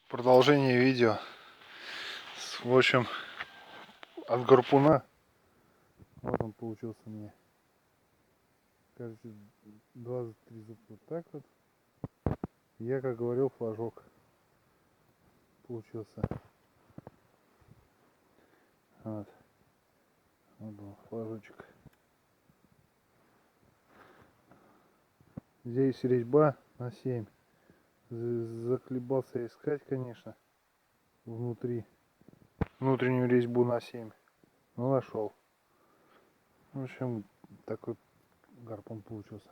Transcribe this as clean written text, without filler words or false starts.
Продолжение видео. В общем, от гарпуна. Вот он получился у меня. Кажется, 23 зубка. Вот так вот. Я, как говорил, флажок получился. Вот. Вот он, флажочек. Здесь резьба на 7. Заколебался искать, конечно, внутри. Внутреннюю резьбу на 7. Но нашел. В общем, такой гарпун получился.